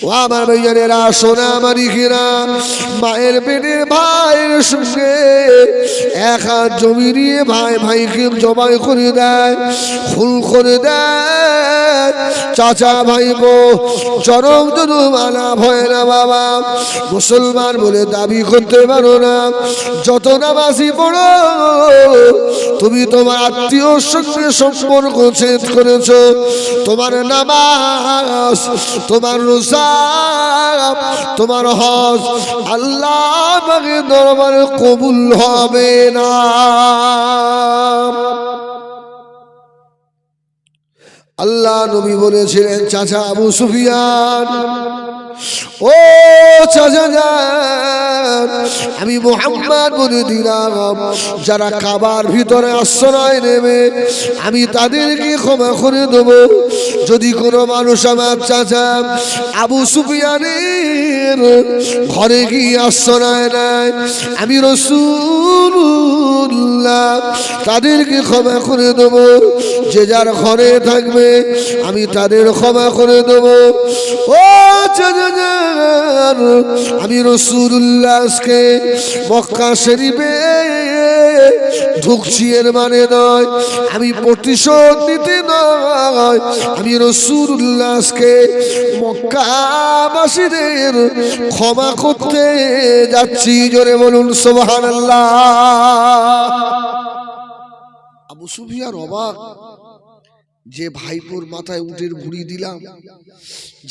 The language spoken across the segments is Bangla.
ও আমার ভাইজানেরা, সোনা মানিকেরা, মায়ের পেটের ভাইয়ের সঙ্গে এক হাত জমি নিয়ে ভাই ভাইকে জবাই করে দেয়, খুন করে দেয়। চাচা ভাইপো চরম জনম আলাপ হয় না বাবা। মুসলমান বলে দাবি করতে পারো না, যত নামাজি পড়ো তুমি তোমার আত্মীয়র সঙ্গে সম্পর্ক ছেদ করেছো। তোমার নামাজ, তোমার রোজা, তোমার হজ আল্লাহ পাকের দরবারে কবুল হবে না। আল্লাহ নবী বলেছিলেন, চাচা আবু সুফিয়ান, ও চাচা যান, আমি মুহাম্মদ বলে দিলাম, যারা কাবার ভিতরে আশ্রয় নেবে আমি তাদেরকে ক্ষমা করে দেব। যদি কোনো মানুষ আমার চাচা আবু সুফিয়ানের ঘরে গিয়ে আশ্রয় নেয়, আমি রাসূলুল্লাহ তাদেরকে ক্ষমা করে দেব। যে যার ঘরে থাকবে আমি তাদের ক্ষমা করে দেব। ও চাচা যান, আমি রাসূলুল্লাহকে মক্কা শরীফে ঢুকছি এর মানে নয় আমি প্রতিশোধ নিতে নয়, আমি রাসূলুল্লাহকে মক্কাবাসীদের ক্ষমা করতে যাচ্ছি। জোরে বলুন সুবহানাল্লাহ। আবু সুফিয়ান অবাক, যে ভাইপোর মাথায় উটের ভুঁড়ি দিলাম,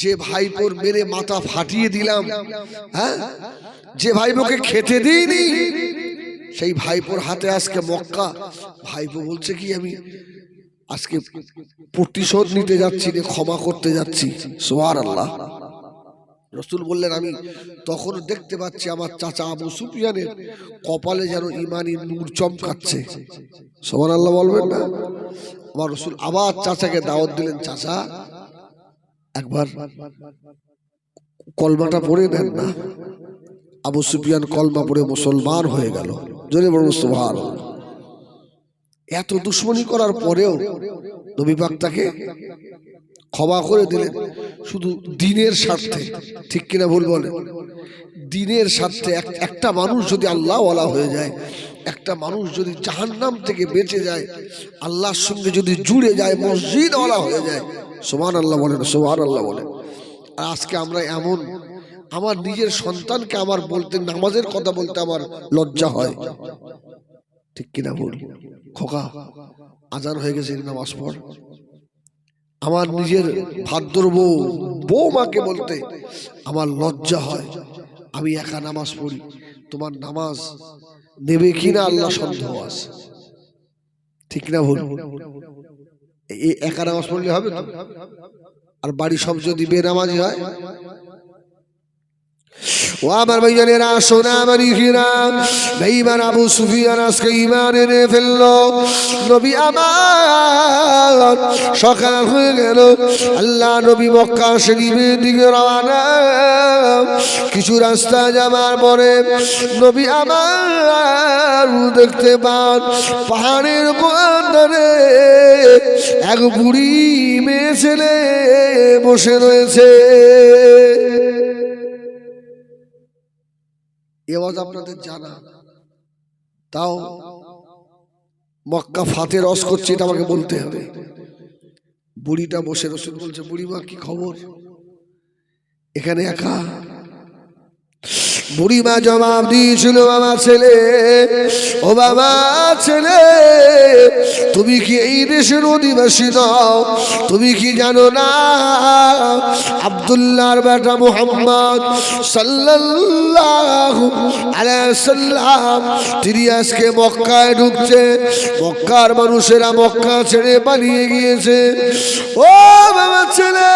যে ভাইপোর মেরে মাথা ফাটিয়ে দিলাম, হ্যাঁ, যে ভাইপোকে খেতে দিইনি, সেই ভাইপোর হাতে আজকে মক্কা। ভাইপো বলছে কি আমি আজকে প্রতিশোধ নিতে যাচ্ছি, ক্ষমা করতে যাচ্ছি। সুবহানাল্লাহ। রাসূল বললেন, আমি তখন দেখতে পাচ্ছি আমার চাচা আবু সুফিয়ানের কপালে যেন ঈমানি নূর চমকাচ্ছে। সুবহানাল্লাহ বলবেন না? আমার রাসূল আবার চাচাকে দাওয়াত দিলেন, চাচা একবার কলমাটা পড়ে নেন না। আবু সুফিয়ান কলমা পড়ে মুসলমান হয়ে গেল। জোরে বলুন সুবহানাল্লাহ। এত দুশমনী করার পরেও নবী পাক তাকে ক্ষমা করে দিলেন, শুধু দ্বীনের স্বার্থে। ঠিক কিনা ভুল বলে? দ্বীনের স্বার্থে। একটা মানুষ যদি আল্লাহওয়ালা হয়ে যায়, একটা মানুষ যদি জাহান্নাম থেকে বেঁচে যায়, আল্লাহর সঙ্গে যদি জুড়ে যায়, মসজিদওয়ালা হয়ে যায়, সুবহানাল্লাহ বলেন, সুবহানাল্লাহ বলেন। আর আজকে আমরা এমন, আমার নিজের সন্তানকে আমার বলতে, নামাজের কথা বলতে আমার লজ্জা হয়। ঠিক কিনা ভুল? খোকা আজান হয়ে গেছে, নামাজ পড়। আমার নিজের ভাদ্র বৌমাকে বলতে আমার লজ্জা হয়। আমি একা নামাজ পড়ি, তোমার নামাজ নেবে কিনা আল্লাহ সন্দেহ আছে। ঠিক না ভুল? এই একা নামাজ পড়লে হবে তো? আর বাড়ি সব যদি বেনামাজি হয়? ও আমার ভাইজানেরা, সোনা মানিকেরা, বেঈমান আবু সুফিয়ান আজকে ঈমান এনে ফেললো। নবী আমার সকাল হয়ে গেল, আল্লাহ নবী মক্কা শরীফের দিকে রওনা। কিছু রাস্তা যাবার পরে নবী আমার দেখতে পান পাহাড়ের কোণে এক বুড়ি মেয়ে ছেলে বসে রয়েছে। এওয়াজ আপনাদের জানা, তাও মক্কা ফাতে রস করছে, এটা আমাকে বলতে হবে। বুড়িটা বসে, রাসূল বলছে, বুড়িমা কি খবর, এখানে একা? বুড়িমা জবাব দিয়েছিল, বাবা ছেলে, ও বাবা ছেলে, তুমি কি এই দেশের অধিবাসী নও? তুমি কি জানো না আব্দুল্লাহর বেটা মুহাম্মদ সাল্লাল্লাহু আলাইহি সাল্লাম তিনি আজকে মক্কায় ঢুকছে, মক্কার মানুষেরা মক্কা ছেড়ে পালিয়ে গিয়েছে। ও বাবা ছেলে,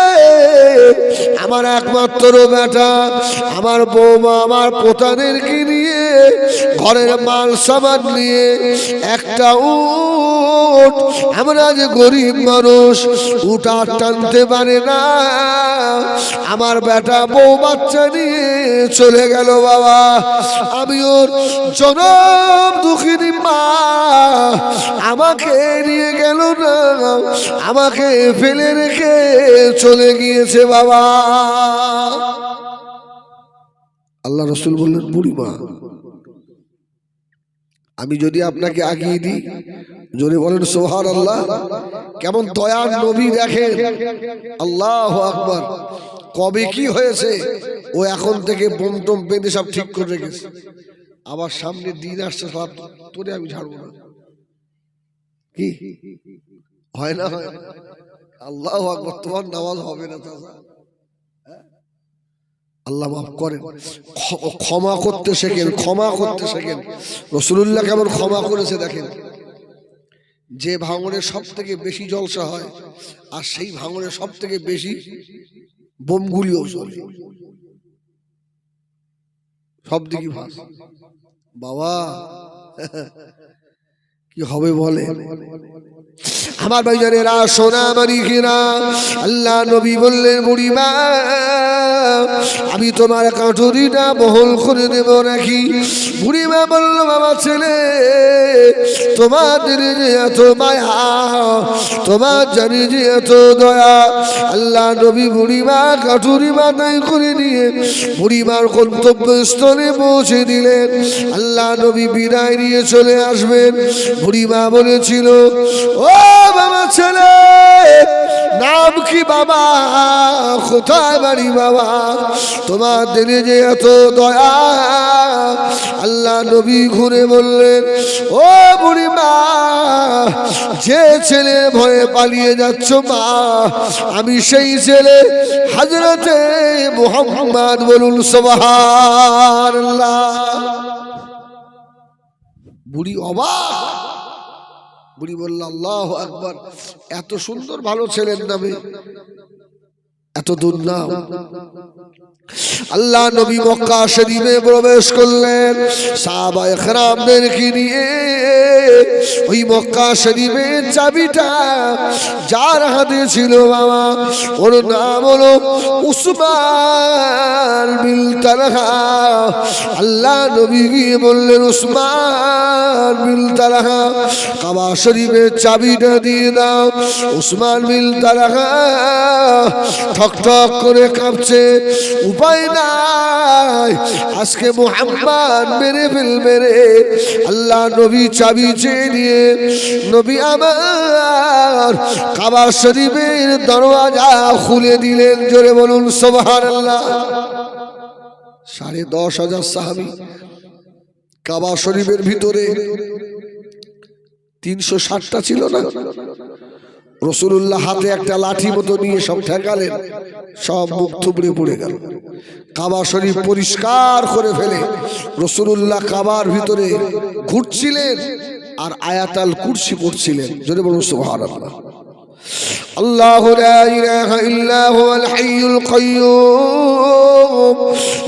আমার একমাত্র বেটা, আমার বৌমা, আমার পোতাদেরকে নিয়ে, ঘরের মাল সামান নিয়ে একটা উট, আমরা যে গরিব মানুষ উট আর টানতে পারে না, আমার বেটা বউ বাচ্চা নিয়ে চলে গেল। বাবা, আমি ওর জনম দুঃখিনী মা, আমাকে নিয়ে গেল না, আমাকে ফেলে রেখে চলে গিয়েছে বাবা। আল্লাহ রসুল বললেন, বুড়িমা আমি যদি আপনাকে আগিয়ে দিই, জোরে বলেন সুবহানাল্লাহ। কেমন দয়ার নবী দেখেন, আল্লাহু আকবার। কবে কি হয়েছে ও এখন থেকে বোম টোম বেঁধে সব ঠিক করে রেখেছে। আবার সামনে দিন আসছে, সব তোরে আমি ছাড়বো না। কি হয় না? হয় আল্লাহু আকবার। তোমার নামাজ হবে না চাচা। আল্লাহ মাফ করেন, ক্ষমা করতে শেখেন, ক্ষমা করতে শেখেন। রাসূলুল্লাহ কেমন ক্ষমা করেছে দেখেন। যে ভাঙনে সব থেকে বেশি জলসা হয় আর সেই ভাঙনে সব থেকে বেশি বোমগুলিও চলে, সব দিকে ভাস। বাবা কি হবে বলে আমার ভাইজানেরা, সোনা মানিকেরা। আল্লাহ নবী বললেন, বুড়িমা আমি তোমার কাঠুরিটা বহল করে দেব নাকি? বুড়িমা বলল, বাবা ছেলে তোমাদের যে এত মায়া, তোমার জানি যে এত দয়া। আল্লাহ নবী বুড়িমা কাঠুরি মাথায় করে নিয়ে বুড়িমার গন্তব্যস্থলে পৌঁছে দিলেন। আল্লাহ নবী বিদায় নিয়ে চলে আসবেন। বুড়িমা বলেছিল, ও বাবা ছেলে নাম কি বাবা, কোথায় বাড়ি বাবা, তোমার দিলে যে এত দয়া। আল্লাহ নবী ঘুরে বললেন, ও বুড়িমা যে ছেলে ভয়ে পালিয়ে যাচ্ছ মা, আমি সেই ছেলে হযরতে মুহাম্মদ। বলুন সুবহানাল্লাহ। বুড়ি অবাক। বুড়ি বলল, আল্লাহু আকবার। এত সুন্দর ভালো ছেলের নামে এত দুর্নাম। আল্লাহ নবী মক্কা শরীফে প্রবেশ করলেন সাহাবায়ে কেরামদেরকে নিয়ে। ওই মক্কা শরীফের চাবিটা যার হাতে ছিল বাবা, ওর নাম হলো উসমান বিন তালহা। আল্লাহ নবী গিয়ে বললেন, উসমান বিন তালহা কাবা শরীফের চাবিটা দিয়ে দাও। উসমান বিন তালহা ঠক ঠক করে কাঁপছে, উপায় নাই, আজকে মুহাম্মদ মেরে ফেলবে রে। আল্লাহ নবী চাবি চেয়ে নিয়ে নবী আমার কাবা শরীফের দরওয়াজা খুলে দিলেন। জোরে বলুন সুবহানাল্লাহ। 10,500 সাহাবী কাবা শরীফের ভিতরে। 360টা ছিল না? রাসূলুল্লাহ হাতে একটা লাঠি মতো নিয়ে সব ঠেকালেন, সব মুখ থুবড়ে পড়ে গেল। কাবা শরীফ পরিষ্কার করে ফেলে রাসূলুল্লাহ কাবার ভিতরে ঘুরছিলেন আর আয়াতুল কুরসি পড়ছিলেন। জোরে বলুন সুবহানাল্লাহ। আল্লাহু লা ইলাহা ইল্লা হুয়াল হাইয়ুল কাইয়্যুম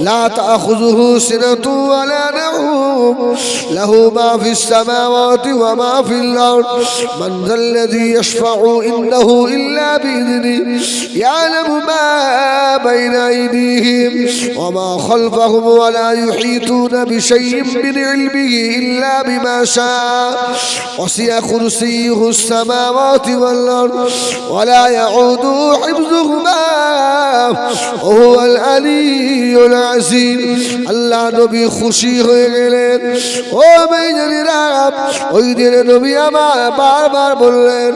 লা তাখুযুহু সিনাতুন ওয়া লা নাওম লাহু মা ফিস সামাওয়াতি ওয়া মা ফিল আরদ মান যাল্লাযী ইয়াশফা'ু ইনদাহু ইল্লা বিইذনিহি ইয়ালামু মা বাইনা আইদিহিম ওয়া মা খালফাহুম ওয়া লা ইউহীতুনা বিশাইইন মিন ইলমিহি ইল্লা বিমা শাআ ওয়াসি'a কুরসিয়্যুহুস সামাওয়াতি ওয়াল আরদ ولا يعود حفظهما وهو العلي العظيم। আল্লাহ নবী খুশি হয়ে গেলেন। ও ভাইজানেরা, ওই দিনে নবী আমার বারবার বললেন,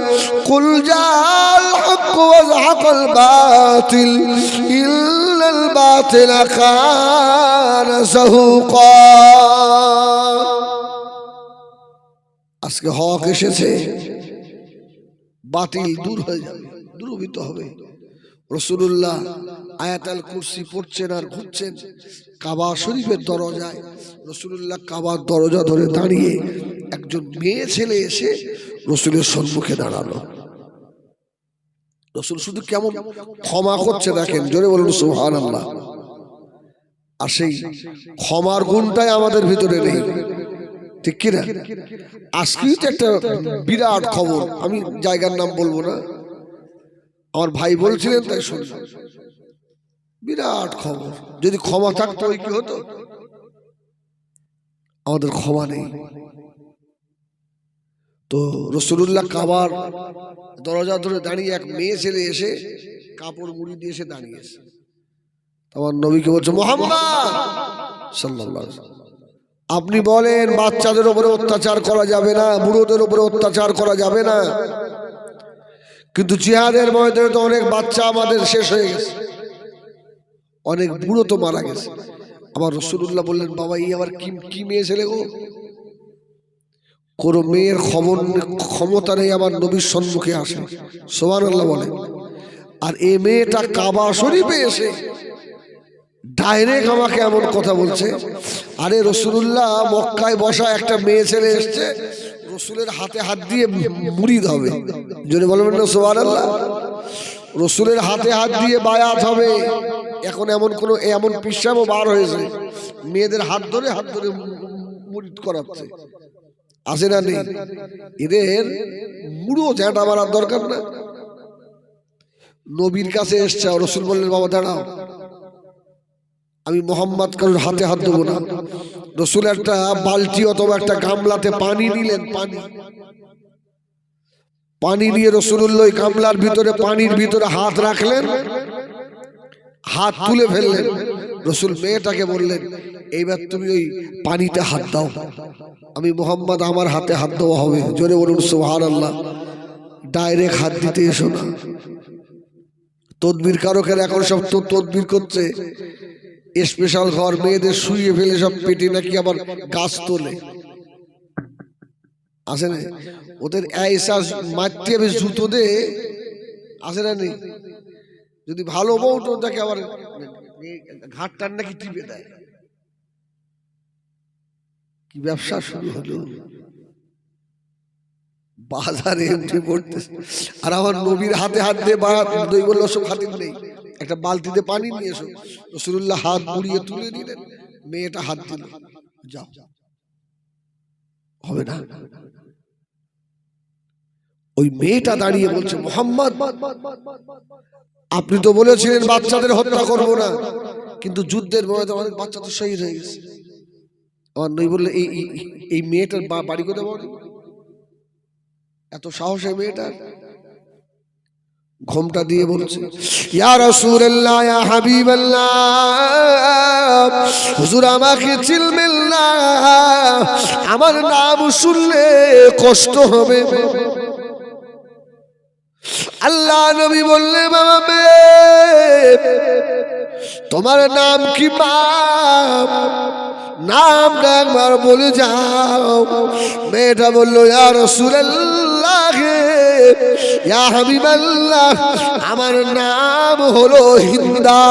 কুল জাল হক ওয়া যাহাকাল বাতিল ইল্লাল বাতিল কানা যাহুকা। আজকে হক এসেছে, বাতিল দূর হয়ে যাবে, দূরীভূত হবে। রাসূলুল্লাহ আয়াতুল কুরসি পড়ছেন আর ঘুরছেন কাবা শরীফের দরজায়। রাসূলুল্লাহ কাবার দরজা ধরে দাঁড়িয়ে একজন মেয়ে ছেলে এসে রাসূলের সম্মুখে দাঁড়ালো। রাসূল শুধু কেমন ক্ষমা করছে দেখেন। জোরে বলুন সুবহানাল্লাহ। আর সেই ক্ষমার গুণটাই আমাদের ভিতরে নেই, ঠিক কিনা? আজকেই তো একটা বিরাট খবর, আমি জায়গার নাম বলবো না, আমার ভাই বলছিলেন তাই শুনলাম। বিরাট খবর। যদি ক্ষমা থাকতো ওই কি হতো? আমাদের ক্ষমা নেই। তো রাসূলুল্লাহ কাবার দরজা ধরে দাঁড়িয়ে এক মেয়ে ছেলে এসে কাপড় মুড়ি দিয়ে এসে দাঁড়িয়েছে। আমার নবীকে বলছে, মুহাম্মদ সাল্লাল্লাহু আলাইহি ওয়াসাল্লাম। আপনি বলেন বাচ্চাদের উপরে অত্যাচার করা যাবে না, বুড়োদের উপরে অত্যাচার করা যাবে না, কিন্তু জিহাদের ময়দানে তো অনেক বাচ্চা আমাদের শেষ হয়ে গেছে, অনেক বুড়ো তো মারা গেছে। আবার রাসূলুল্লাহ বললেন, বাবা এই আবার কি মেয়ে ছেলে গো? কোন মেয়ের ক্ষমতা নেই আমার নবীর সম্মুখে আসে, সুবহানাল্লাহ বলে। আর এই মেয়েটা কাবা শরীফে এসে ডাইরেক্ট আমাকে এমন কথা বলছে, আরে রাসূলুল্লাহ মক্কায় বসা একটা মেয়ে ছেলে এসছে, রাসূলের হাতে হাত দিয়ে মুরিদ হবে, জোরে বলবেন না সুবহানাল্লাহ। রাসূলের হাতে হাত দিয়ে বায়াত হবে। এখন এমন পিসাবও বার হয়েছে, মেয়েদের হাত ধরে মুরিদ করাচ্ছে, আছে না নেই? এদের মুড়ো ঝাঁটা মারার দরকার না। নবীর কাছে এসছে, রাসূল বললেন, বাবা দাঁড়াও, আমি মোহাম্মদ কারোর হাতে হাত দেবো না। রাসূল একটা বালতি অথবা একটা গামলাতে পানি নিলেন, পানি নিয়ে রাসূলুল্লাহ ওই গামলার ভিতরে পানির ভিতরে হাত রাখলেন, হাত তুলে ফেললেন। রাসূল মেয়েটাকে বললেন, এইবার তুমি ওই পানিতে হাত দাও, আমি মোহাম্মদ আমার হাতে হাত দেওয়া হবে, জোরে বলুন সুবহানাল্লাহ। ডাইরেক্ট হাত দিতে এসো না। তদবির কারকের এখন সব তো তদবির করছে, স্পেশাল ঘর, মেয়েদের শুইয়ে ফেলে সব পেটে নাকি আবার গাছ তোলে, আছে না? ওদের ऐसा মারতে হবে জুতো দে, আছে না নেই? যদি ভালো বউ তো দেখে আবার ঘাটটার নাকি টিপে দেয়। কি ব্যবসা শুরু হলো, বাজারে এমনি পড়তেছে। আর আমার নবীর হাতে হাত দিয়ে দই বলল, সব হাতে নেই, একটা বালতিতে পানি নিয়ে এসো। রাসূলুল্লাহ হাত বুড়িয়ে তুলে দিলেন, মেয়েটা হাত দিল, যাও, হবে না। ওই মেয়েটা দাঁড়িয়ে বলছে, মুহাম্মদ আপনি তো বলেছিলেন বাচ্চাদের হত্যা করব না, কিন্তু যুদ্ধের ময়দানে অনেক বাচ্চা তো শহীদ হয়ে গেছে। আমার নবী বললে, এই মেয়েটার বাড়ি কোথায় বলে? এত সাহস এই মেয়েটার। ঘোমটা দিয়ে বলছে, ইয়া রাসূলুল্লাহ, ইয়া হাবিবাল্লাহ, হুজুর আমাকে চিনবেন না, আমার নাম শুনলে কষ্ট হবে। আল্লাহ নবী বললে, বাবা মেয়ে তোমার নাম কি? নামটা একবার বলে যাও। মেয়েটা বলল, ইয়া রাসূলুল্লাহ, ইয়া হাবিবাল্লাহ, আমার নাম হলো হিন্দা।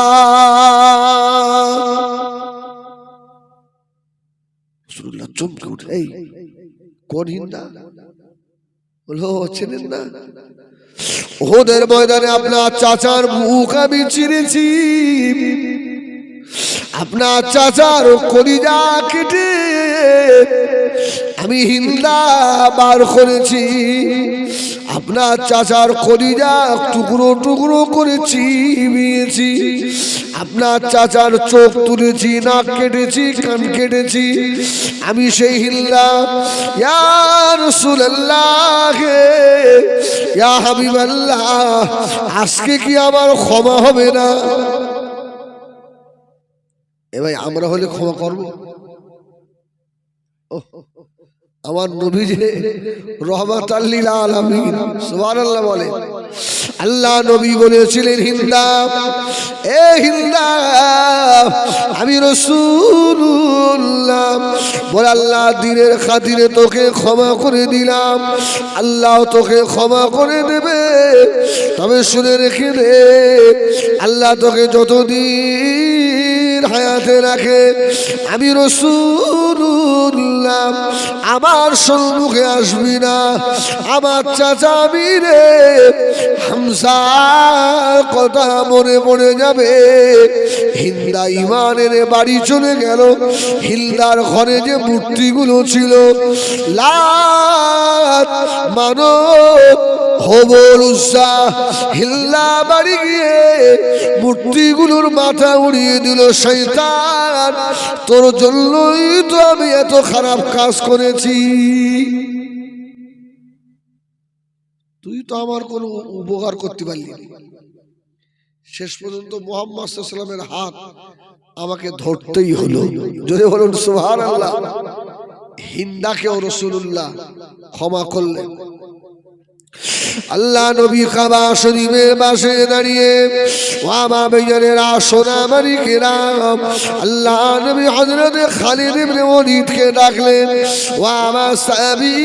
রাসূলুল্লাহ চমকে উঠে, এই কোন হিন্দা? বলল, চেনেন না? ওদের ময়দানে আপনার চাচার মুখ আমি চিনেছি, আপনার চাচার কলিজা কেটে আমি হিন্দা বার করেছি, আপনার চাচার কলিজা টুকরো টুকরো করে চিবিয়েছি, আপনার চাচার চোখ তুলেছি, নাক কেটেছি, কান কেটেছি, আমি সেই হিন্দা। ইয়া রাসূলুল্লাহ, ইয়া হাবিবাল্লাহ, আজকে কি আমার ক্ষমা হবে না? এ ভাই, আমরা হলে ক্ষমা করবো? আমার নবী যে রহমাতাল লিল আলামিন, সুবহানাল্লাহ বলে। আল্লাহ নবী বলেছিলেন, হিন্দা, এ হিন্দা, আমি রাসূলুল্লাহ বলে, আল্লাহ দ্বীনের খাতিরে তোকে ক্ষমা করে দিলাম, আল্লাহ তোকে ক্ষমা করে দেবে। তবে শুনে রেখে দে, আল্লাহ তোকে যতদিন হায়াতে রাখে, আমি রাসূলুল্লাহ আমার সম্মুখে আসবি না। আমার চাচা বীরে হামজার কথা মনে পড়ে যাবে। হিন্দা ইমানের বাড়ি চলে গেল। হিন্দার ঘরে যে মূর্তিগুলো ছিল, লাত, মানত, হবল, উজ্জা, হিল্লা বাড়ি গিয়ে মূর্তিগুলোর মাথা উড়িয়ে দিল। শয়তান, তোর জন্যই তো আমি এত খারাপ কাজ করেছি, তুই তো আমার কোনো উপকার করতে পারলি। শেষ পর্যন্ত মুহাম্মদ সাল্লাল্লাহু আলাইহি ওয়াসাল্লামের হাত আমাকে ধরতেই হলো। জোরে বলুন সুবহানাল্লাহ। হিন্দাকেও রাসূলুল্লাহ ক্ষমা করলেন। আল্লাহ নবী কাবা শরীফের পাশে দাঁড়িয়ে ওয়া মা বেজারেরা সোনা মালিকেরা আল্লাহ নবী হযরত খালিদ ইবনে ওয়ালিদকে ডাকলেন, ওয়া মা সাহাবী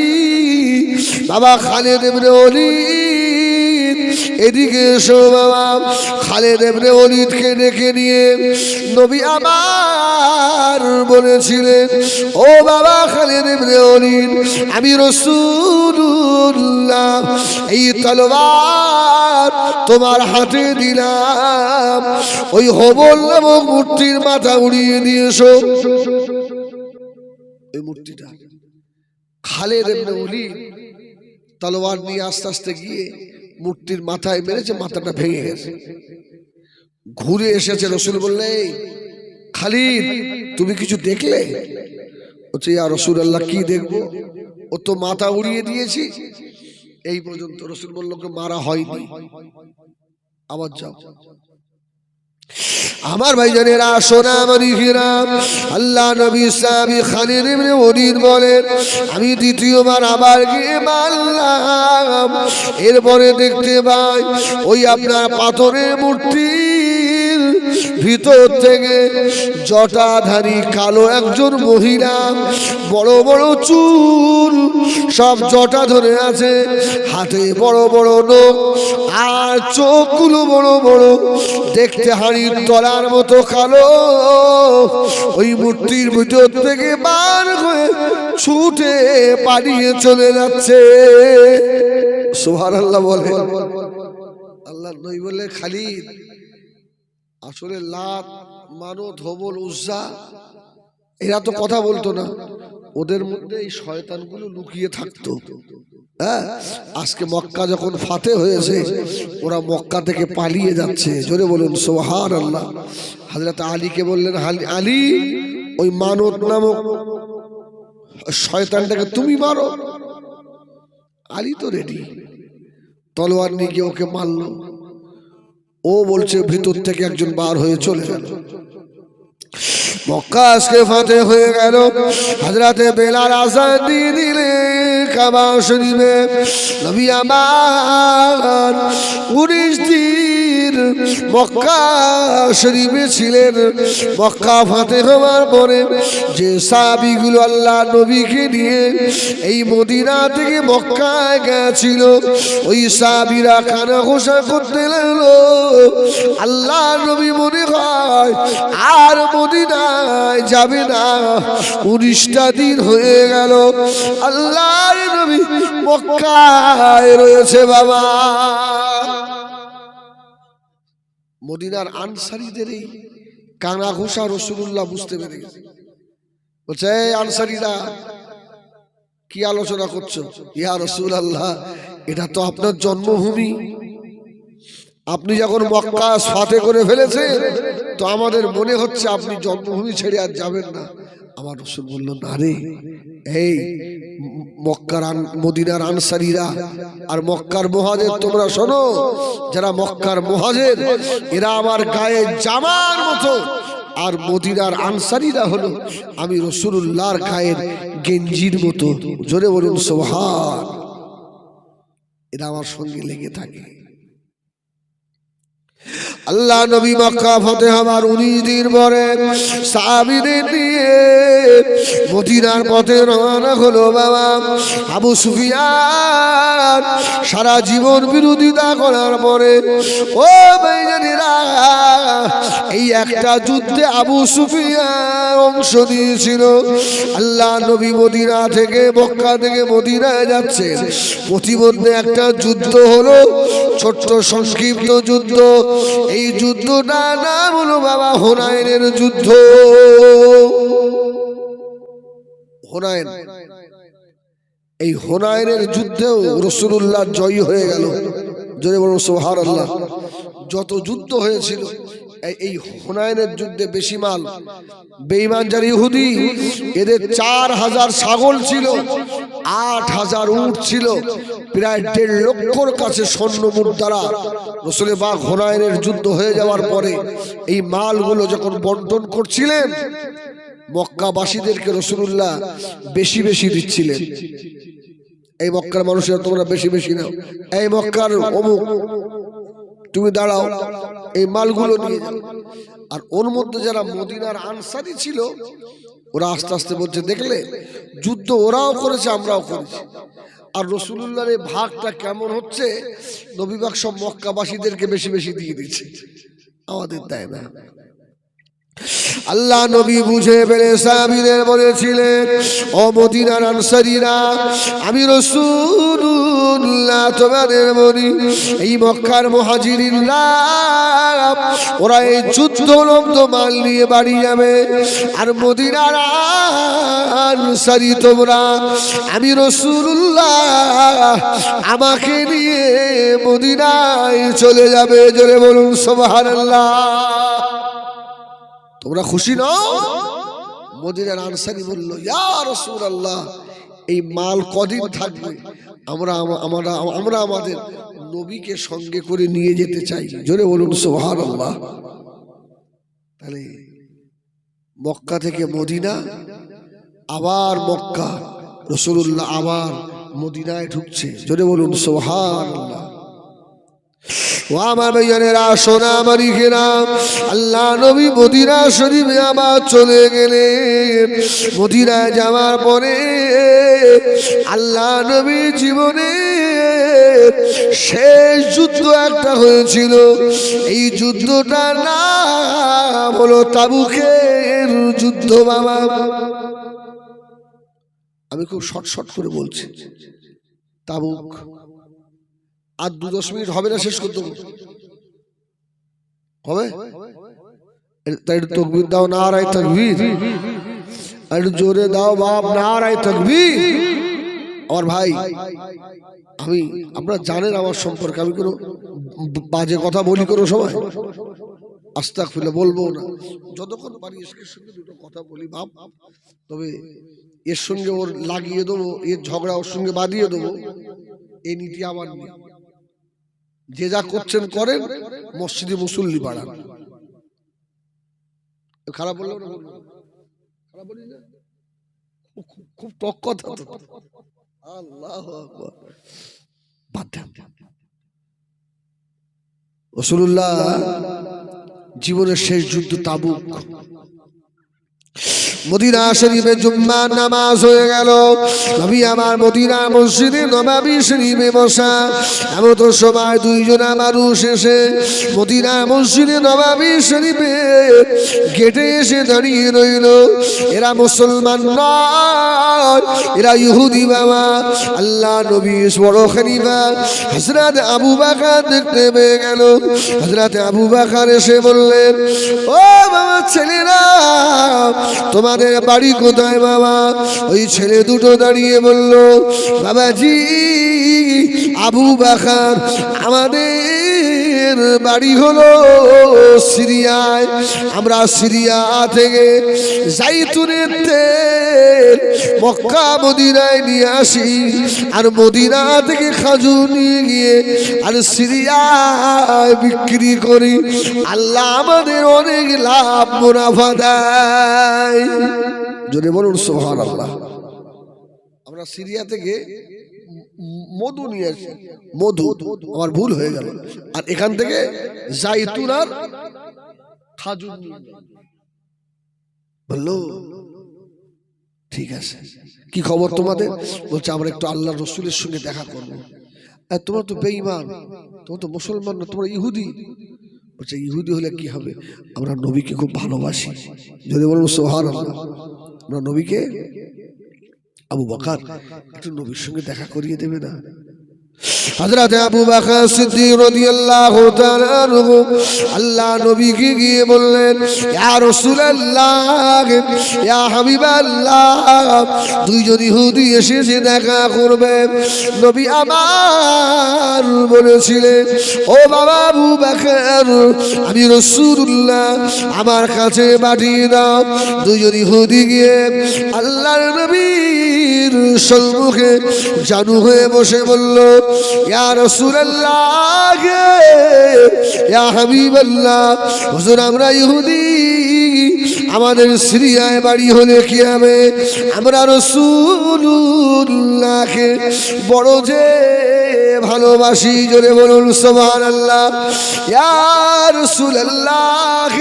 বাবা খালিদ ইবনে ওয়ালিদ এদিকে এসো বাবা। খালিদ ইবনে ওয়ালিদকে ডেকে নিয়ে নবী আমার বলেছিলেন, ও বাবা খালিদ ইবনে ওয়ালিদ, আমি রাসূলুল্লাহ এই তলোয়ার তোমার হাতে দিলাম, ওই হবল নামক মূর্তির মাথা উড়িয়ে দিয়েছো। এই মূর্তিটা খালিদ ইবনে ওয়ালিদ তলোয়ার নিয়ে আস্তে আস্তে গিয়ে মূর্তির মাথায় মেরেছে, মাথাটা ভেঙে গেছে। ঘুরে এসেছে, রাসূল বললেন, খালিদ তুমি কিছু দেখলে? বলছে, ইয়া রাসূলুল্লাহ কি দেখবো, ও তো মাথা উড়িয়ে দিয়েছি। এই পর্যন্ত। রাসূল বলল কে মারা হয়নি, আবার যাও। আমার ভাইজানেরা সোনা মানিকেরা আল্লাহ নবী সাহাবী খালিদ ইবনে ওয়ালিদ বলেন, আমি দ্বিতীয়বার আবার গিয়ে মারলাম। এরপরে দেখতে পাই ওই আপনার পাথরের মূর্তির ভিতর থেকে জটাধারী কালো একজন মহিলা, বড় বড় চুল, সব জটা ধরে আছে, হাতে বড় বড় নখ, আর চোখগুলো বড় বড়, দেখতে হাড়ির তলার মতো কালো। ওই মূর্তির ভিতর থেকে বার হয়ে ছুটে পালিয়ে চলে যাচ্ছে। সুবহানাল্লাহ বলে। আল্লাহ নবী বলে, খালিদ আসলে লাত, মানত, হবল, উজ্জা এরা তো কথা বলতো না, ওদের মধ্যে এই শয়তানগুলো লুকিয়ে থাকতো। হ্যাঁ, আজকে মক্কা যখন ফাতে হয়েছে, ওরা মক্কা থেকে পালিয়ে যাচ্ছে। জোরে বলুন সুবহানাল্লাহ। হযরত আলীকে বললেন, আলী ওই মানত নামক শয়তানটাকে তুমি মারো। আলী তো রেডি, তলোয়ার নিয়ে গিয়ে ওকে মারলো। ও বলছে ভিতর থেকে একজন বার হয়ে চলে গেল। মক্কা আজকে ফাতে হয়ে গেল। হযরতে বেলাল আযান দিয়ে দিলেন কাবা শরীফে। নবী আমার 19 দিন মক্কা শরীফে ছিলেন। মক্কা ফাতে হওয়ার পরে যে সাহাবীগুলো আল্লাহ নবীকে নিয়ে এই মদিনা থেকে মক্কায় গেছিল, ওই সাহাবীরা কানা ঘোষণা করতে লাগলো, আল্লাহ নবী মনে হয় আর মদিনায় যাবে না। 19টা দিন হয়ে গেল, আল্লাহর নবী মক্কায় রয়েছে বাবা। মদিনার আনসারীদের এই কানা ঘোষা রাসূলুল্লাহ বুঝতে পেরে গেছে। বলছে, এই আনসারীরা কি আলোচনা করছো? ইয়া রাসূলুল্লাহ, এটা তো আপনার জন্মভূমি, আপনি যখন মক্কা ফাতে করে ফেলেছেন, তো আমাদের মনে হচ্ছে আপনি জন্মভূমি ছেড়ে আর যাবেন না। আমার রাসূল বলল, না রে, এই মক্কার মদিনার আনসারীরা আর মক্কার মুহাজির, তোমরা শোনো, যারা মক্কার মুহাজির এরা আমার গায়ে জামার মতো, আর মদিনার আনসারীরা হলো আমি রাসূলুল্লাহর গায়ের গেঞ্জির মতো। জোরে বলুন সুবহান। এরা আমার সঙ্গে লেগে থাকে। আল্লাহ নবী মক্কা ফাতে হওয়ার 19 দিন পরে সাহাবীদের নিয়ে মদিনার পথে রওনা হলো বাবা। আবু সুফিয়ান সারা জীবন বিরোধিতা করার পরে, ও ভাইজানেরা, এই একটা যুদ্ধে আবু সুফিয়ান অংশ নিয়েছিল। আল্লাহ নবী মদিনা থেকে মক্কা থেকে মদিনায় যাচ্ছে, প্রতিমধ্যে একটা যুদ্ধ হলো, ছোট্ট সংক্ষিপ্ত যুদ্ধ। এই যুদ্ধটা নাম হলো বাবা হুনাইনের যুদ্ধ। হুনাইন, এই হুনাইনের যুদ্ধেও রাসূলুল্লাহ জয়ী হয়ে গেল। জোরে বলুন সুবহানাল্লাহ। যত যুদ্ধ হয়েছিল, এই হুনাইনের যুদ্ধে বেশি মাল বেঈমান যারা ইহুদি, এদের 4000 ছাগল ছিল, 8,000 উট ছিল, প্রায় 1.5 লক্ষর কাছে স্বর্ণ মুদ্রা। রাসূল পাক হুনাইনের যুদ্ধ হয়ে যাওয়ার পরে এই মালগুলো যখন বন্টন করছিলেন, মক্কাবাসীদেরকে রাসূলুল্লাহ বেশি বেশি দিচ্ছিলেন। এই মক্কার মানুষেরা তোমরা বেশি বেশি নাও, এই মক্কার অমুক তুমি দাঁড়াও, এই মালগুলো নিয়ে যাও। আর ওর মধ্যে যারা মদিনার আনসারী ছিল, ওরা আস্তে আস্তে বলছে, দেখলে যুদ্ধ ওরাও করেছে আমরাও করেছি, আর রাসূলুল্লাহর এই ভাগটা কেমন হচ্ছে, নবী পাক সব মক্কাবাসীদেরকে বেশি বেশি দিয়ে দিচ্ছে, আমাদের দেয় না। আল্লাহ নবী বুঝে পেরে সাহাবীদের বলেছিলেন, ও মদিনার আনসারীরা, আমি রাসূলুল্লাহ তোমাদের বলি, এই মক্কার মুহাজিরিনরা ওরা এই যুদ্ধলব্ধ মাল নিয়ে বাড়ি যাবে, আর মদিনার আনসারী তোমরা, আমি রাসূলুল্লাহ আমাকে নিয়ে মদিনায় চলে যাবে। জোরে বলুন সুবহানাল্লাহ। তোমরা খুশি নও? মদিনার আনসারী বলল, ইয়া রাসূলুল্লাহ, এই মাল কদিন থাকবে, আমরা আমাদের নবীকে সঙ্গে করে নিয়ে যেতে চাই। জোরে বলুন সুবহানাল্লাহ। তাহলে মক্কা থেকে মদিনা, আবার মক্কা, রাসূলুল্লাহ আবার মদিনায় ঢুকছে। জোরে বলুন সুবহানাল্লাহ। ও আমার ভাইয়েরা, সোনা আমারই ঘেরাম, আল্লাহ নবী মদিনা শরীফে আবার চলে গেলেন। মদিনায় যাওয়ার পরে আল্লাহ নবী জীবনে শেষ যুদ্ধ একটা হয়েছিল, এই যুদ্ধটার নাম হলো তাবুকের যুদ্ধ। বাবা, আমি খুব শর্ট করে বলছি, তাবুক। আর 2-10 মিনিট হবে না, শেষ করতে হবে। তাই তাকবীর দাও, নারায়ে তাকবীর, একটু জোরে দাও বাপ, নারায়ে তাকবীর। আমার ভাই, আপনারা জানেন আমার সম্পর্কে, আমি কোনো বাজে কথা বলি কোনো সময়? আস্তাগফিরুল্লাহ বলবো না, যতক্ষণ পারি এর সঙ্গে দুটো কথা বলি বাপ। তবে এর সঙ্গে ওর লাগিয়ে দেবো, এর ঝগড়া ওর সঙ্গে বাঁধিয়ে দেবো, এই নীতি আমার নেই। যে যা করছেন করেন, মসজিদে মুসল্লি বাড়ান। খারাপ বললাম না? খারাপ বলি না? খুব টক কথা। আল্লাহু আকবার। রাসূলুল্লাহ জীবনের শেষ যুদ্ধ তাবুক। মদিনা শরীফে জুম্মার নামাজ হয়ে গেল, নবী আমার মদিনা মসজিদে নববী শরীফে বসা। এমন তো সময় দুইজন মানুষ এসে মদিনা মসজিদে নববী শরীফে গেটে এসে দাঁড়িয়ে রইল। এরা মুসলমান নয়, এরা ইহুদি। বাবা, আল্লাহ নবী বড় খলিফা হযরত আবু বকর দেখতে পেয়ে গেল। হযরত আবু বকর এসে বললেন, ও বাবা ছেলেরা, তোমাদের বাড়ি কোথায়? বাবা, ওই ছেলে দুটো দাঁড়িয়ে বলল, বাবাজি আবু বকর, আমাদের বাড়ি হলো সিরিয়ায়। আমরা সিরিয়া থেকে জাইতুনের তেল মক্কা মদিনায় নিয়ে আসি, আর মদিনা থেকে খাজুর নিয়ে গিয়ে আর সিরিয়ায় বিক্রি করি। আল্লাহ আমাদের অনেক লাভ মুনাফা দেয়। জোরে বলুন সুবহানাল্লাহ। আমরা সিরিয়া থেকে মধু নিয়ে আসি, মধু, আমার ভুল হয়ে গেল, আর এখান থেকে জাইতুন আর খাজুর নিয়ে বললো, ঠিক আছে, কি খবর তোমাদের? বলছে আমরা একটু আল্লাহ রসুলের সঙ্গে দেখা করবো। তোমরা তো বেঈমান, তোমরা তো মুসলমান না, তোমরা ইহুদি। বলছে ইহুদি হলে কি হবে, আমরা নবীকে খুব ভালোবাসি। যদি বলুন সুবহানাল্লাহ। আমরা নবীকে, আবু বকর একটু নবীর সঙ্গে দেখা করিয়ে দেবে না? হযরত আবু বকর সিদ্দিক রাদিয়াল্লাহু তাআলা আনহু আল্লাহ নবীকে গিয়ে বললেন, ইয়া রাসূলুল্লাহ, ইয়া হাবিবাল্লাহ, দুইজন ইহুদি এসেছে দেখা করবে। নবী আমার বলেছিলেন, ও বাবা আবু বকর, আমি রাসূলুল্লাহ, আমার কাছে পাঠিয়ে দাও। দুইজন ইহুদি গিয়ে আল্লাহর নবীর সম্মুখে জানু হয়ে বসে বলল, ইয়া রাসূলুল্লাহ, ইয়া হাবিবাল্লাহ, হুজুর আমরা ইহুদি, আমাদের সিরিয়ায় বাড়ি হলে কি হবে? আমরা রাসূলুল্লাহকে বড় যে ভালোবাসি। জোরে বলুন সুবহানাল্লাহ। ইয়া রাসূলুল্লাহ,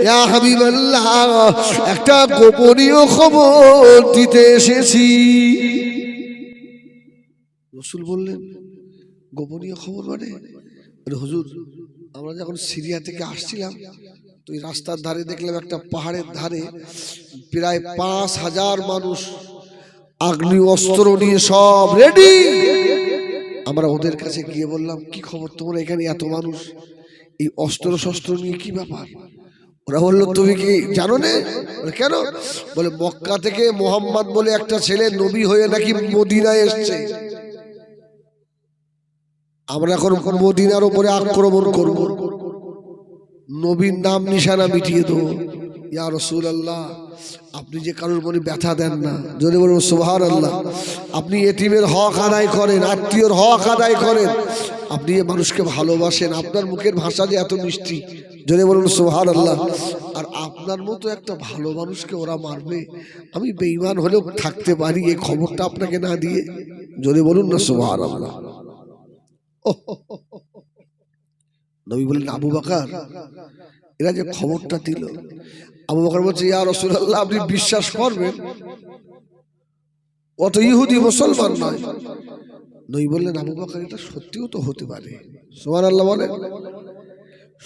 ইয়া হাবিবাল্লাহ, একটা গোপনীয় খবর দিতে এসেছি। রাসূল বললেন, গোপনীয় খবর মানে? হুজুর আমরা যখন সিরিয়া থেকে আসছিলাম তো এই রাস্তার ধারে দেখলাম একটা পাহাড়ের ধারে প্রায় ৫,০০০ মানুষ আগ্নেয় অস্ত্র নিয়ে সব রেডি। আমরা ওদের কাছে গিয়ে বললাম, কি খবর তোমরা এখানে এত মানুষ, এই অস্ত্র শস্ত্র নিয়ে কি ব্যাপার? ওরা বললো, তুমি কি জানো না? কেন? বলে মক্কা থেকে মোহাম্মদ বলে একটা ছেলে নবী হয়ে নাকি মদিনায় এসছে, আমরা এখন মদিনার উপরে আক্রমণ করব, নবীর নাম নিশানা মিটিয়ে দেবো। ইয়া রাসূলুল্লাহ, আপনি যে কারোর মনে ব্যথা দেন না, যদি বলুন সুবহানাল্লাহ। আপনি এতিমের হক আদায় করেন, আত্মীয়র হক আদায় করেন, আপনি মানুষকে ভালোবাসেন, আপনার মুখের ভাষা যে এত মিষ্টি, যদি বলুন সুবহানাল্লাহ। আর আপনার মতো একটা ভালো মানুষকে ওরা মারবে, আমি বেঈমান হলেও থাকতে পারি এই খবরটা আপনাকে না দিয়ে, যদি বলুন না সুবহানাল্লাহ। নবী বললেন, আবু বকর, এরা যে খবরটা দিল। আবু বকর বলছে, ইয়া রাসূলুল্লাহ, আপনি বিশ্বাস করবেন অত ইহুদি মুসলমান নয়। নবী বললেন, আবু বকর, এটা সত্যিও তো হতে পারে। সুবহানাল্লাহ বলেন,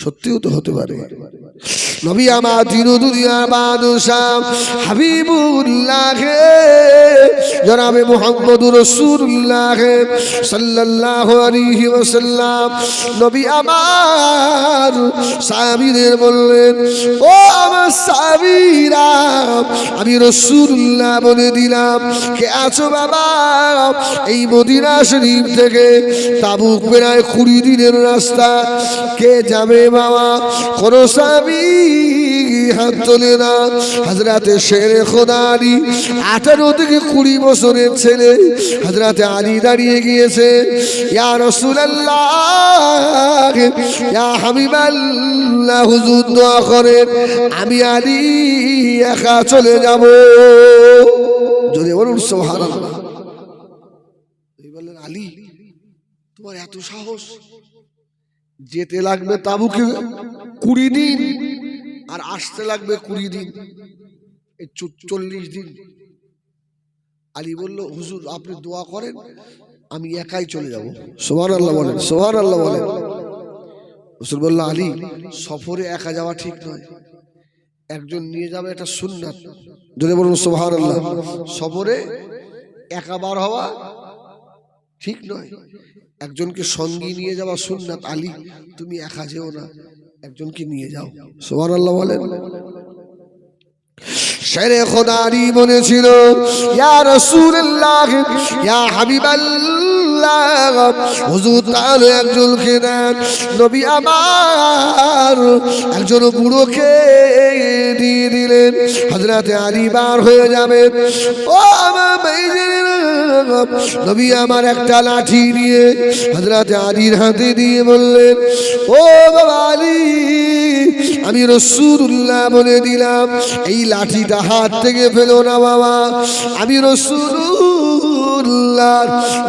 সত্যিও তো হতে পারে। নবী আমার দিন দুনিয়ার বাদশাহ হাবিবুল্লাহ জনাবে মুহাম্মদুর রাসূলুল্লাহ সাল্লাল্লাহু আলাইহি ওয়াসাল্লাম নবী আমার সাহাবীদের বললেন, ও আমার সাহাবীরা, আমি রাসূলুল্লাহ বলে দিলাম, কে আছো বাবা? এই মদিনা শরীফ থেকে তাবুক প্রায় 20 দিনের রাস্তা, কে যাবে বাবা? কোন সাহাবী হাত তোলে না। হযরতে শেরে খোদা আলী, 18 থেকে 20 বছরের ছেলে হযরতে আলী দাঁড়িয়ে গিয়েছে। ইয়া রাসূলুল্লাহ, ইয়া হাবিবাল্লাহ, হুজুর দোয়া করেন, আমি আলী একা চলে যাব। যদি বলুন সুবহানাল্লাহ। বললেন, আলী তোমার এত সাহস? যেতে লাগবে তাবুকে 20 দিন আর আসতে লাগবে 20 দিন, 40 দিন। আলী বলল, হুজুর আপনি দোয়া করেন, আমি একাই চলে যাব। সুবহানাল্লাহ বলেন, সুবহানাল্লাহ বলেন। হুজুর বলল, আলী সফরে একা যাওয়া ঠিক নয়, একজন নিয়ে যাবে, এটা সুন্নাত। যদি বলুন সুবহানাল্লাহ। সফরে একা বার হওয়া ঠিক নয়, একজনকে সঙ্গী নিয়ে যাওয়া সুন্নাত। আলী তুমি একা যেও না, একজনকে নিয়ে যাও। সুবহানাল্লাহ বলেন। শেরে খোদা আলী বলেছিল, ইয়া রাসূলুল্লাহ, ইয়া হাবিবাল্লাহ, হুজুর তাহলে একজনকে দেন। নবী আমার একজন বুড়োকে দিয়ে দিলেন। হযরতে আলী বার হয়ে যাবেন। ও আমার ভাইজানেরা, নবী আমার একটা লাঠি নিয়ে হযরতে আলীর হাতে দিয়ে বললেন, ও বাবা আলী, আমি রাসূলুল্লাহ বলে দিলাম, এই লাঠিটা হাত থেকে ফেলো না বাবা, আমি রাসূলুল্লাহ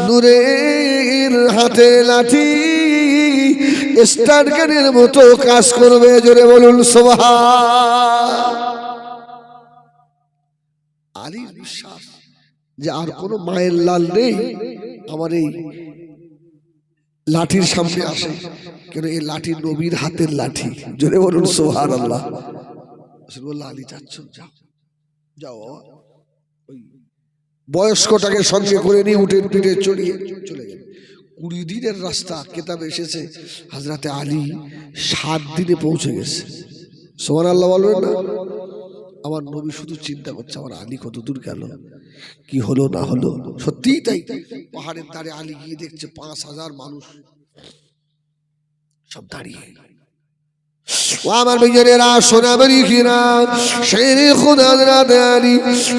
নূরের হাতে লাঠি স্টারগানের মতো কাজ করবে। জোরে বলুন সুবহান। আলীর বিশ্বাস যে আর কোনো মায়ের লাল নেই আমার এই লাঠির সামনে আসে, কেন এই লাঠি নবীর হাতের লাঠি। জোরে বলুন সুবহানাল্লাহ। বললো, আলী যাচ্ছ, যাও যাও। ওই বয়স্কটাকে সঙ্গে করে নিয়ে উটের পিঠে চড়িয়ে চলে গেল। 20 দিনের রাস্তা কেতাবে এসেছে হযরতে আলী 7 দিনে পৌঁছে গেছে। সুবহানাল্লাহ বলবেন না? আমার নবী শুধু চিন্তা করছে আমার আলী কত দূর গেল, কি হলো না হলো। সত্যিই তাই, পাহাড়ের ধারে আলী গিয়ে দেখছে 5000 মানুষ সব দাঁড়িয়ে। ও আমার ভাইয়েরা, সোনাবাড়ি খিরা শেরে খোদা হযরতে আলী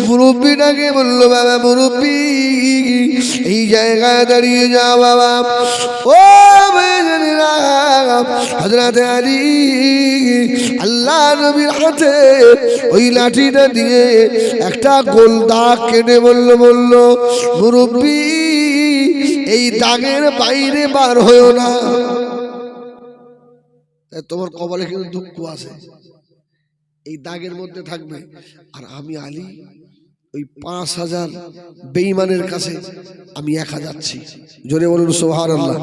মুরব্বিটাকে বলল, বাবা মুরব্বি এই জায়গায় দাঁড়িয়ে যাও বাবা। ও ভাইয়েরা, হযরতে আলী আল্লাহ নবীর হাতে ওই লাঠিটা দিয়ে একটা গোল দাগ কেটে বলল মুরব্বি এই দাগের বাইরে বার হয়ো না, তোমার কপালে কিন্তু দুঃখ আছে, এই দাগের মধ্যে থাকবে। আর আমি আলী ওই 5000 বেঈমানের কাছে আমি একা যাচ্ছি। জোরে বলুন সুবহানাল্লাহ।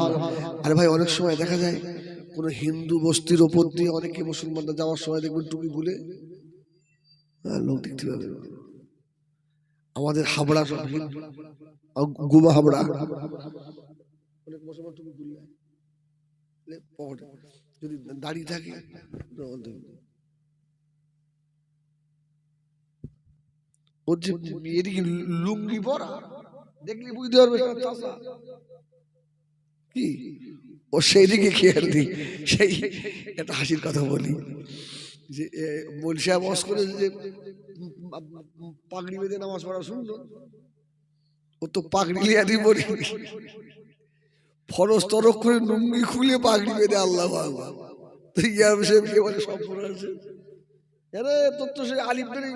আরে ভাই, অনেক সময় দেখা যায় কোন হিন্দু বস্তির ওপর দিয়ে অনেকে মুসলমানরা যাওয়ার সময় দেখবেন টুপি খুলে লোক দেখতে পাবে। আমাদের হাবড়া সব গুমা হাবড়া অনেক মুসলমান টুপি খুলে যদি দাড়ি থাকে ওর যে এদিকে লুঙ্গি পরা দেখলে বুঝতে পারবে কি ও সেই দিকে খেয়াল দিই। সেই একটা হাসির কথা বলি যে মলসা বস করে যে পাগড়ি বেঁধে নামাজ পড়া শুনলো, ও তো পাগড়ি লিয়া দিয়ে বলি ফরজ তরক করে লুঙ্গি খুলে পাগড়ি বেঁধে আল্লাহ আল্লাহ সব পড়ে আছে। আরে তোর তো সেই আলিফ বেড়ে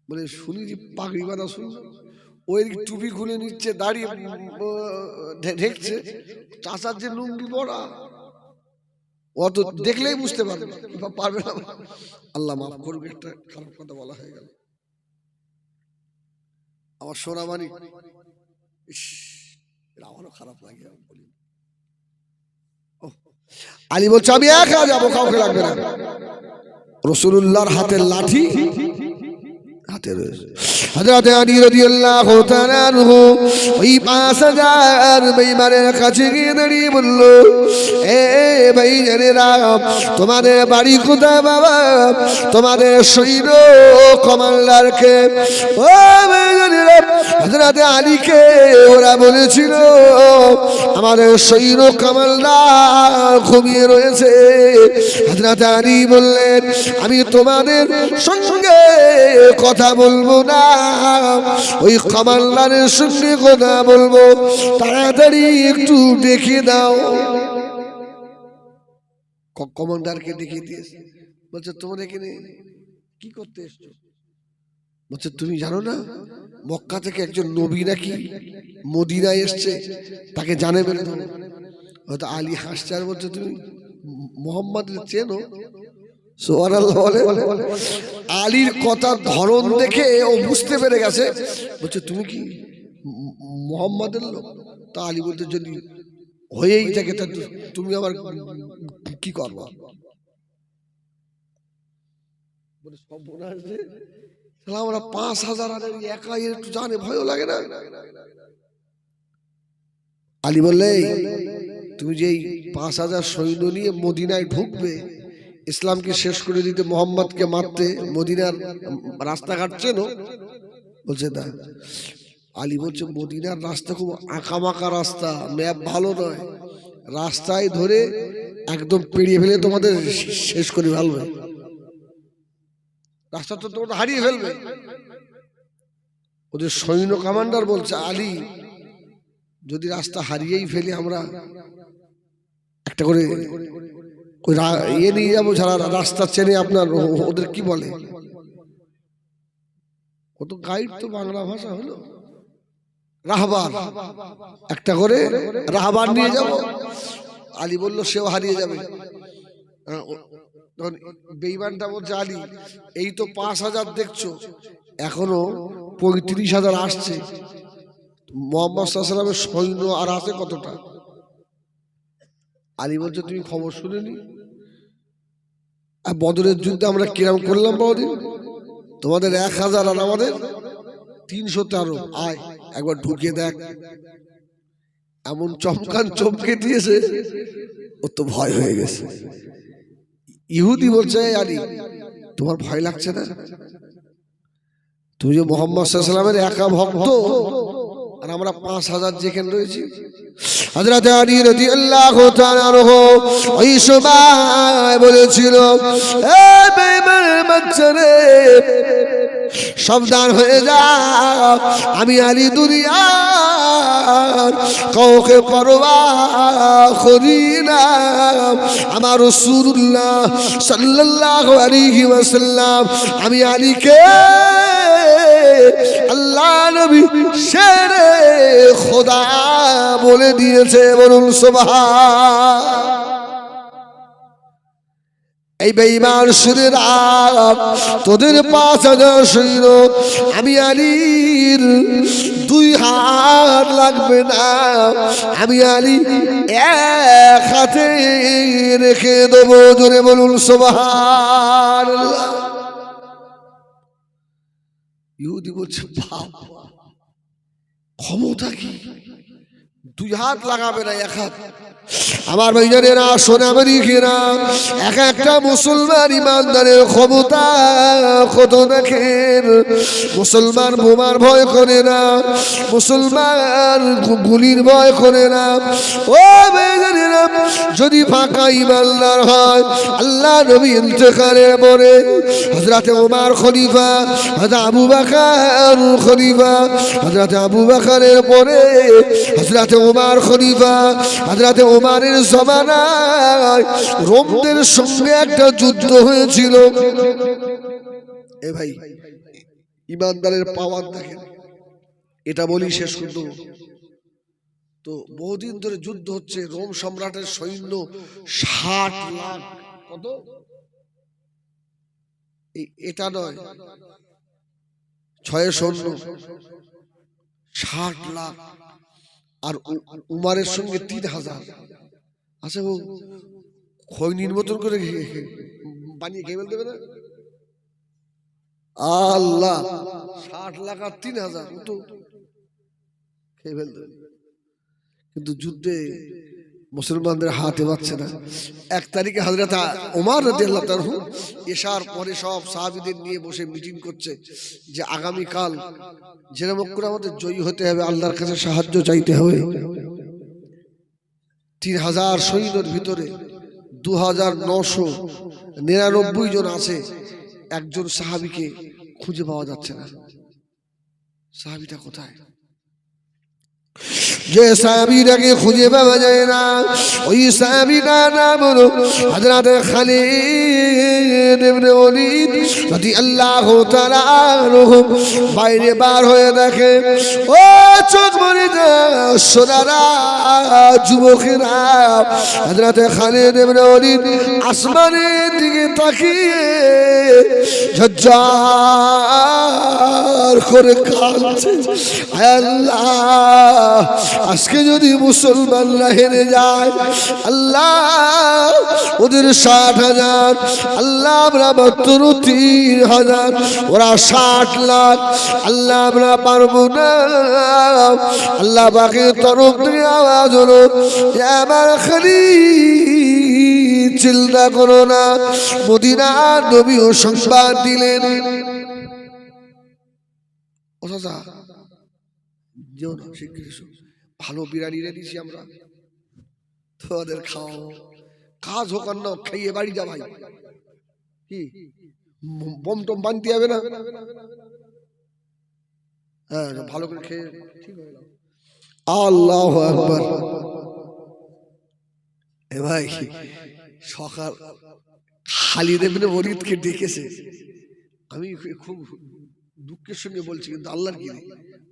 বলে শুনি যে পাগড়ি বাঁধা শুনলো, ওই টুপি খুলে নিচ্ছে, দাঁড়িয়ে ঢেকছে, চাচার যে লুঙ্গি পড়া অত দেখলেই বুঝতে পারবে পারবে না। আল্লাহ মাফ করবে, একটা খারাপ কথা বলা হয়ে গেল। আমার সোনামানি আমারও খারাপ লাগে বলি। আলী বলছে আমি একা যাবো, কাউকে লাগবে না। রাসূলুল্লাহর হাতের লাঠি হাতে রয়েছে। হযরত আলী রাদিয়াল্লাহু তাআলা আনহু ওই 5000 বেঈমানের কাছে গিয়ে দাঁড়িয়ে বলল, এ বেঈমানেরা, তোমাদের বাড়ি কোথায় বাবা? তোমাদের সৈন্য কমান্ডারকে? ও বেঈমানেরা, হযরত আলীকে ওরা বলেছিল আমাদের সৈন্য কমান্ডার ঘুমিয়ে রয়েছে। হযরত আলী বললেন, আমি তোমাদের সঙ্গে কথা বলবো না, ওই কমান্ডারের সঙ্গে কথা বলবো, তাড়াতাড়ি একটু দেখে দাও। কমান্ডারকে দেখিয়ে দিয়েছে, বলছে তোমরা এখানে কি করতে এসছো? বলছে তুমি জানো না মক্কা থেকে একজন নবী নাকি মদিনায় এসছে, তাকে জানে বলে। হয়তো আলী হাসছে আর বলছে তুমি মোহাম্মদ চেনো? সুবহানাল্লাহ বলে। আলীর কথার ধরন দেখে ও বুঝতে পেরে গেছে, বলছে তুমি কি মুহাম্মাদের লোক? তা আলী বলতে যদি হয়েই থাকে তা তুমি আবার কি করবা? বলে সব বোনা আছে আমরা 5000 একা একটু জানে ভয় লাগে না? আলী বললে তুমি যে 5000 সৈন্য নিয়ে মদিনায় ঢুকবে, ইসলামকে শেষ করে দিতে, মোহাম্মদকে মারতে, মদিনার রাস্তাঘাট চেনো? বলছে না। আলী বলছে মদিনার রাস্তা খুব আঁকামাকা রাস্তা, ম্যাপ ভালো নয়, রাস্তায় ধরে একদম পেরিয়ে ফেলে তোমাদের শেষ করে ফেলবে, রাস্তা তো তোমাদের হারিয়ে ফেলবে। ওদের সৈন্য কমান্ডার বলছে আলী যদি রাস্তা হারিয়েই ফেলি আমরা একটা করে ইয়ে নিয়ে যাবো, যারা রাস্তা চেনে আপনার, ওদের কি বলে, ও তো গাইড, তো বাংলা ভাষা হলো রাহবার, একটা করে রাহবার নিয়ে যাব। আলী বলল সেও হারিয়ে যাবে। তখন বেঈমানটা বলছে আলী এই তো 5000 দেখছো, এখনো 35000 আসছে, মুহাম্মদ সাল্লাল্লাহু আলাইহি ওয়াসাল্লামের সৈন্য আর আছে কতটা? আলী বলছে তুমি খবর শুনেনি বদরের যুদ্ধে আমরা কিরাম করলাম বাবুদিন? তোমাদের 1000 আর আমাদের 313। আয় একবার ঢুকিয়ে দেখ। এমন চমকান চমকে দিয়েছে, ও তো ভয় হয়ে গেছে। ইহুদি বলছে, আলী তোমার ভয় লাগছে না? তুমি যে মোহাম্মদ সাল্লাল্লাহু আলাইহি ওয়াসাল্লামের একা ভক্ত, আর আমরা 5000 যেখানে রয়েছি। হযরত আলী রাদিয়াল্লাহু তাআলা আনহু ওই সময় বলেছিল, এ বেঈমান বাচ্চারে সাবধান হয়ে যা, আমি আলী দুনিয়ার কাউকে পরোয়া করি না। আমার রাসূলুল্লাহ সাল্লাল্লাহু আলাইহি ওয়াসাল্লাম আমি আলীকে আল্লাহ নবী শেরে খোদা বলে দিয়েছে। বলুন সুবহান। এই বেঈমান শুনেরা, তোদের 5000 সৈন্য, আমি আলীর 2 হাত লাগবে না, আমি আলী 1 হাতে রেখে দেবো। জোরে বলুন সুবহানাল্লাহ। ইহুদি বলছে, বাপ ক্ষমতা কি, 2 হাত লাগাবে না 1 হাত? আমার ভাইজানেরা, সোনামানিকেরা, এক একটা মুসলমান ইমানদারের ক্ষমতা কত দেখেন। মুসলমান বোমার ভয় করে না, মুসলমান গুলির ভয় করে না। ও ভাইজানেরা, যদি ফাঁকা ইমানদার হয়, আল্লাহ নবী ইন্তেকালের পরে হযরত ওমর খলিফা, হযরত আবু বকর খলিফা, হযরত আবু বকরের পরে হযরত ওমর খলিফা, হযরত ওমরের জমানায় রোমদের সঙ্গে একটা যুদ্ধ হয়েছিল। এ ভাই, ইমানদারের পাওয়ার দেখেন। এটা বলি শেষ করব। তো বহুদিন ধরে যুদ্ধ হচ্ছে, রোম সম্রাটের সৈন্য 60 লাখ। কত? এটা নয়, 6 সৈন্য 60 লাখ, আর উমারের সঙ্গে 3000। আচ্ছা, ও খৈনির মতন করে বানিয়ে খেয়ে ফেলতে দেবে না? আল্লাহ, 60 লাখ আর 3000 তো খেয়ে ফেলতে। কিন্তু যুদ্ধে মুসলমানদের হাতে পাচ্ছে না। 1 তারিখে হযরত ওমর রাদিয়াল্লাহু তাআলা এশার পরে সব সাহাবীদের নিয়ে বসে মিটিং করছে যে আগামীকাল যেরকম করে আমাদের জয়ী হতে হবে, আল্লাহর কাছে সাহায্য চাইতে হবে। 3000 সৈন্যের ভিতরে 2999 জন আছে, একজন সাহাবীকে খুঁজে পাওয়া যাচ্ছে না। সাহাবীটা কোথায়? যে সাহাবীটাকে খুঁজে পাওয়া যায় না, ওই সাহাবীটার নাম হলো হযরত খালিদ ইবনে ওলীদ রাদিয়াল্লাহু তাআলা আনহু। বাইরে বার হয়ে দেখে, ও চোখ মরে যায় সোনারা, যুবকেরা, হযরত খালিদ ইবনে ওলীদ আসমানের দিকে তাকিয়ে ঝরঝর করে কাঁদছে, আল্লাহ আজকে যদি মুসলমানরা হেরে যায়, আল্লাহ ওদের 60,000, আল্লাহ আমরা মাত্র 3,000, ওরা 60 লাখ, আল্লাহ আমরা পারবো না। আল্লাহ পাকের তরফ থেকে আওয়াজ হলো, আমার খালিদ চিন্তা করো না। মদিনার নবীও সংবাদ দিলেন, ভালো বিরিয়ানি দিয়েছি আমরা, তোদের খাও, কাজ হোক আর না খাইয়ে বাড়ি যা ভাই। কি বম টম বানতে হবে না? হ্যাঁ, ভালো করে খেয়ে ঠিক হয়ে গেল। আল্লাহু আকবার। এ ভাই, সকাল খালিদ ইবনে ওলীদকে ডেকেছে। আমি খুব দুঃখের সঙ্গে বলছি, কিন্তু আল্লাহর কি,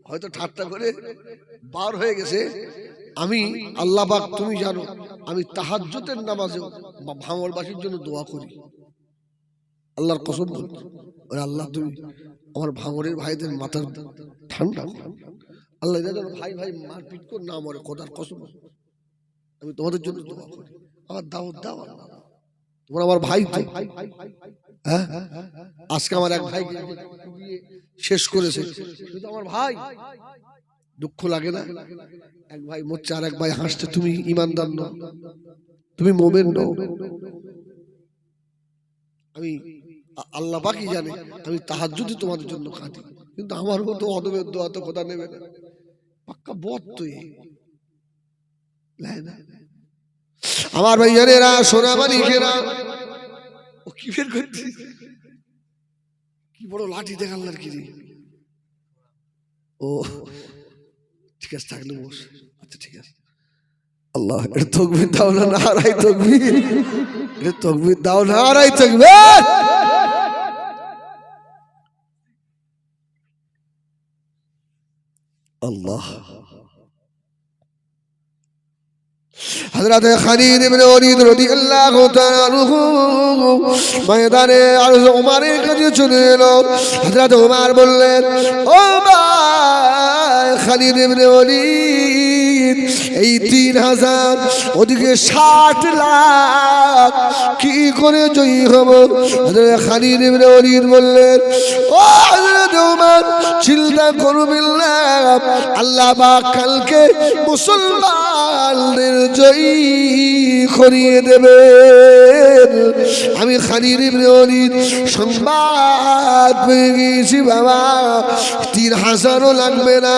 হয়তো ঠাট্টা করে বার হয়ে গেছে। আমি আল্লাহ পাক, তুমি জানো, আমি তাহাজ্জুদের নামাজে ভাঙড়বাসীর জন্য দোয়া করি। আল্লাহর কসম বলছি, আল্লাহ তুমি আমার ভাঙড়ের ভাইদের মাথার ঠান্ডা করো। আল্লাহ যেন ভাই ভাই মারপিট কর না মরে, খোদার কসম আমি তোমাদের জন্য দোয়া করি। আমার দাওয়াত দাও, তোমরা আমার ভাই। হ্যাঁ, আজকে আমার এক ভাই শেষ করেছে, কিন্তু আমার ভাই দুঃখ লাগে না? এক ভাই মরছে আর এক ভাই হাসছে, তুমি ইমানদার নও, তুমি মোমেন নও। আমি আল্লাহ পাকই জানে, আমি তাহাজ্জুদে তোমাদের জন্য কাঁদি, কিন্তু আমার মতো অদমের দোয়া তো খোদা নেবে না। পাক্কা বদ তুই। আমার ভাইয়ারেরা, সোনা মানিকেরা, ও কি বের করছিস? কি বড় লাঠি দেখাল কি? ও ঠিক আছে, থাকলে বস। আচ্ছা ঠিক আছে। আল্লাহ, এটা তাকবীর দাও না, নারাই তাকবীর। এটা তাকবীর দাও, নারাই তাকবীর। আল্লাহ। হযরত খালিদ ইবনে ওলীদ রাদিয়াল্লাহু তাআলা আনহু ময়দানে আরজ উমরের কাছে চলে এলো। হযরত উমর বললেন, ও ভাই খালিদ ইবনে ওলীদ, এই 3000 ওদিকে 60 লাখ কি করে জয়ী হব? হযরত খালিদ ইবনে ওলীদ বললেন, ও হযরত উমর, চিন্তা করবেন না, আল্লাহ পাক কালকে মুসলমানদের জয়ী করিয়ে দেবেন। আমি খালিদ ইবনে ওলীদ সংবাদ পেয়ে গেছি বাবা, 3000ও লাগবে না,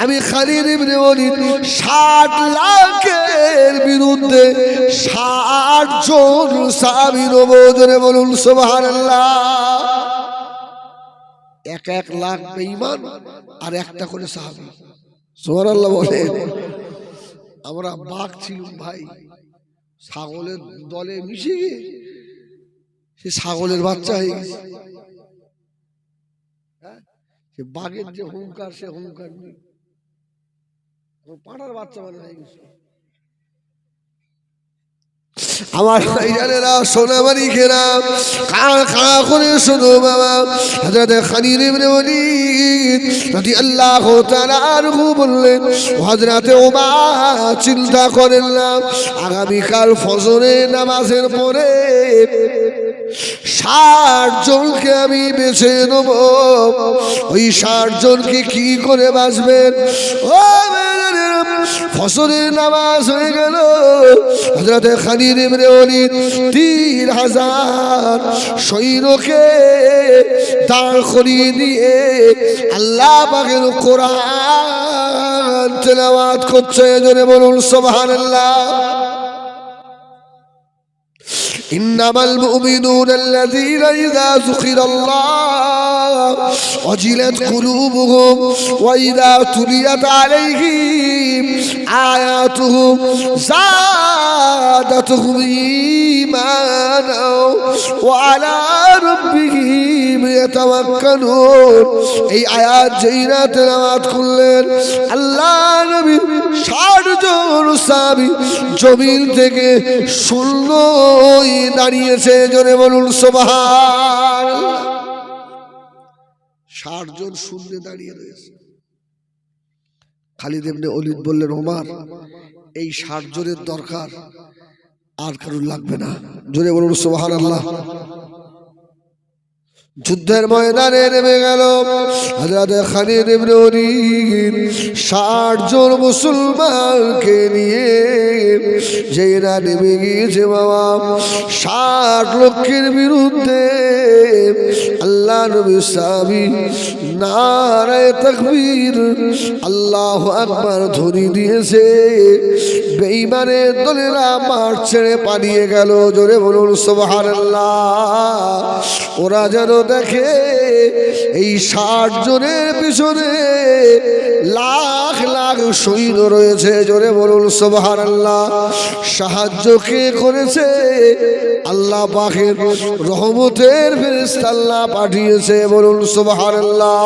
আমি খালিদ ইবনে ওলীদ 60 লাখের বিরুদ্ধে 60 জন সাহাবী নব। জোরে বলুন সুবহানাল্লাহ। 1 লাখ বেঈমান আর একটা করে সাহাবী। সুবহানাল্লাহ বলে। আমরা বাঘ ছিলাম ভাই, ছাগলের দলে মিশে গিয়ে সে ছাগলের বাচ্চা হয়ে গেছে। সে বাঘের যে হুঙ্কার, সে হুঙ্কার নেই, পাড়ার বাচ্চা মানে হয়ে গেছে। আমার ভাইজানেরা, সোনামারি খেরা, কাঁ করে শোনো বাবা। হযরত খালিদ ইবনে ওলীদ রাদিয়াল্লাহু তাআলা আনহু বললেন, হযরত ওমর চিন্তা করেন না, আগামীকাল ফজরের নামাজের পরে 60 জনকে আমি বেছে নেব। ওই 60 জনকে কি করে বাঁচবেন? ও ফজরের নামাজ হয়ে গেল। হযরত খালিদ ইবনে ওলীদ 3000 সৈন্যকে দাঁড় করিয়ে দিয়ে আল্লাহ পাকের কোরআন তেলাওয়াত করছে। জোরে বলুন সুবহানাল্লাহ। إنما المؤمنون الذين إذا ذكر الله وجلت قلوبهم وإذا تليت عليهم آياته زادتهم إيمانا وعلى ربهم يتوكلون। এই আয়াত যেইরা তেলাওয়াত করলেন, আল্লাহ নবী 60 জন সাহাবী জমিন থেকে শূন্য দাঁড়িয়েছে। জোরে বলুন সুবহানাল্লাহ। 60 জন শূন্যে দাঁড়িয়ে রয়েছে। খালিদ ইবনে ওলীদ বললেন, ওমর, এই 60 জনের দরকার, আর কারোর লাগবে না। জোরে বলুন সুবহানাল্লাহ। যুদ্ধের ময়দানে নেমে গেল হযরত খালিদ ইবনে ওলীদ 60 জন মুসলমানকে নিয়ে। যেরা নেমে গিয়েছে বাবা 60 লক্ষের বিরুদ্ধে, আল্লাহ নবী সাহাবী নারায়ে তাকবীর আল্লাহু আকবার ধ্বনি দিয়েছে। বেঈমানের দলেরা মাঠ ছেড়ে পালিয়ে গেল। জোরে বলুন সুবহানাল্লাহ। ওরা যেন দেখে এই 60 জনের পিছনে লাখ লাখ সৈন্য রয়েছে। জোরে বলুন সুবহানাল্লাহ। সাহায্য কে করেছে? আল্লাহ পাকের রহমতের ফেরেশতা আল্লাহ পাঠিয়েছে। বলুন সুবহানাল্লাহ।